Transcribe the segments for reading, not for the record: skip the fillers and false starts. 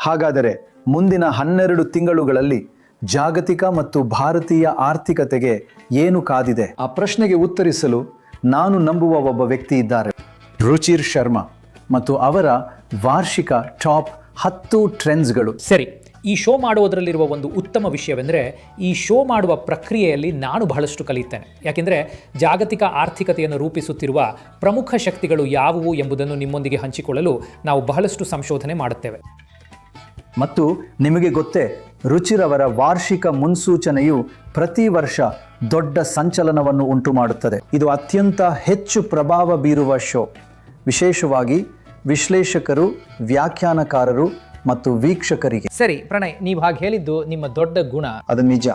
ಹಾಗಾದರೆ ಮುಂದಿನ 12 ತಿಂಗಳುಗಳಲ್ಲಿ ಜಾಗತಿಕ ಮತ್ತು ಭಾರತೀಯ ಆರ್ಥಿಕತೆಗೆ ಏನು ಕಾದಿದೆ? ಆ ಪ್ರಶ್ನೆಗೆ ಉತ್ತರಿಸಲು ನಾನು ನಂಬುವ ಒಬ್ಬ ವ್ಯಕ್ತಿ ಇದ್ದಾರೆ, ರುಚಿರ್ ಶರ್ಮಾ, ಮತ್ತು ಅವರ ವಾರ್ಷಿಕ ಟಾಪ್ 10 ಟ್ರೆಂಡ್ಸ್ಗಳು. ಸರಿ, ಈ ಶೋ ಮಾಡುವುದರಲ್ಲಿರುವ ಒಂದು ಉತ್ತಮ ವಿಷಯವೆಂದರೆ ಈ ಶೋ ಮಾಡುವ ಪ್ರಕ್ರಿಯೆಯಲ್ಲಿ ನಾನು ಬಹಳಷ್ಟು ಕಲಿಯುತ್ತೇನೆ. ಯಾಕೆಂದರೆ ಜಾಗತಿಕ ಆರ್ಥಿಕತೆಯನ್ನು ರೂಪಿಸುತ್ತಿರುವ ಪ್ರಮುಖ ಶಕ್ತಿಗಳು ಯಾವುವು ಎಂಬುದನ್ನು ನಿಮ್ಮೊಂದಿಗೆ ಹಂಚಿಕೊಳ್ಳಲು ನಾವು ಬಹಳಷ್ಟು ಸಂಶೋಧನೆ ಮಾಡುತ್ತೇವೆ. ಮತ್ತು ನಿಮಗೆ ಗೊತ್ತೇ, ರುಚಿರವರ ವಾರ್ಷಿಕ ಮುನ್ಸೂಚನೆಯು ಪ್ರತಿ ವರ್ಷ ದೊಡ್ಡ ಸಂಚಲನವನ್ನು ಉಂಟು ಮಾಡುತ್ತದೆ. ಇದು ಅತ್ಯಂತ ಹೆಚ್ಚು ಪ್ರಭಾವ ಬೀರುವ ಶೋ, ವಿಶೇಷವಾಗಿ ವಿಶ್ಲೇಷಕರು, ವ್ಯಾಖ್ಯಾನಕಾರರು ಮತ್ತು ವೀಕ್ಷಕರಿಗೆ. ಸರಿ ಪ್ರಣಯ್, ನೀವು ಹಾಗೆ ಹೇಳಿದ್ದು ನಿಮ್ಮ ದೊಡ್ಡ ಗುಣ, ಅದು ನಿಜ.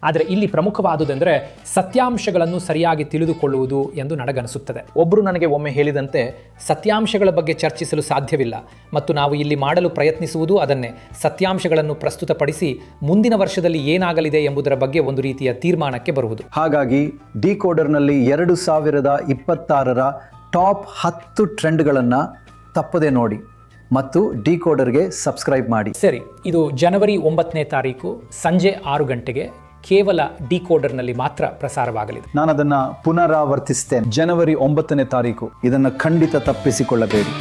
ಆದರೆ ಇಲ್ಲಿ ಪ್ರಮುಖವಾದುದೆಂದರೆ ಸತ್ಯಾಂಶಗಳನ್ನು ಸರಿಯಾಗಿ ತಿಳಿದುಕೊಳ್ಳುವುದು ಎಂದು ನನಗನಿಸುತ್ತದೆ. ಒಬ್ಬರು ನನಗೆ ಒಮ್ಮೆ ಹೇಳಿದಂತೆ, ಸತ್ಯಾಂಶಗಳ ಬಗ್ಗೆ ಚರ್ಚಿಸಲು ಸಾಧ್ಯವಿಲ್ಲ ಮತ್ತು ನಾವು ಇಲ್ಲಿ ಮಾಡಲು ಪ್ರಯತ್ನಿಸುವುದು ಅದನ್ನೇ, ಸತ್ಯಾಂಶಗಳನ್ನು ಪ್ರಸ್ತುತಪಡಿಸಿ ಮುಂದಿನ ವರ್ಷದಲ್ಲಿ ಏನಾಗಲಿದೆ ಎಂಬುದರ ಬಗ್ಗೆ ಒಂದು ರೀತಿಯ ತೀರ್ಮಾನಕ್ಕೆ ಬರುವುದು. ಹಾಗಾಗಿ ಡಿಕೋಡರ್ನಲ್ಲಿ 2026ರ ಟಾಪ್ 10 ಟ್ರೆಂಡ್ಗಳನ್ನು ತಪ್ಪದೆ ನೋಡಿ ಮತ್ತು ಡಿಕೋಡರ್ಗೆ ಸಬ್ಸ್ಕ್ರೈಬ್ ಮಾಡಿ. ಸರಿ, ಇದು ಜನವರಿ 9ನೇ ತಾರೀಕು ಸಂಜೆ 6 ಗಂಟೆಗೆ ಕೇವಲ ಡಿಕೋಡರ್ನಲ್ಲಿ ಮಾತ್ರ ಪ್ರಸಾರವಾಗಲಿದೆ. ನಾನು ಅದನ್ನು ಪುನರಾವರ್ತಿಸ್ತೇನೆ, ಜನವರಿ 9ನೇ ತಾರೀಕು. ಇದನ್ನು ಖಂಡಿತ ತಪ್ಪಿಸಿಕೊಳ್ಳಬೇಡಿ.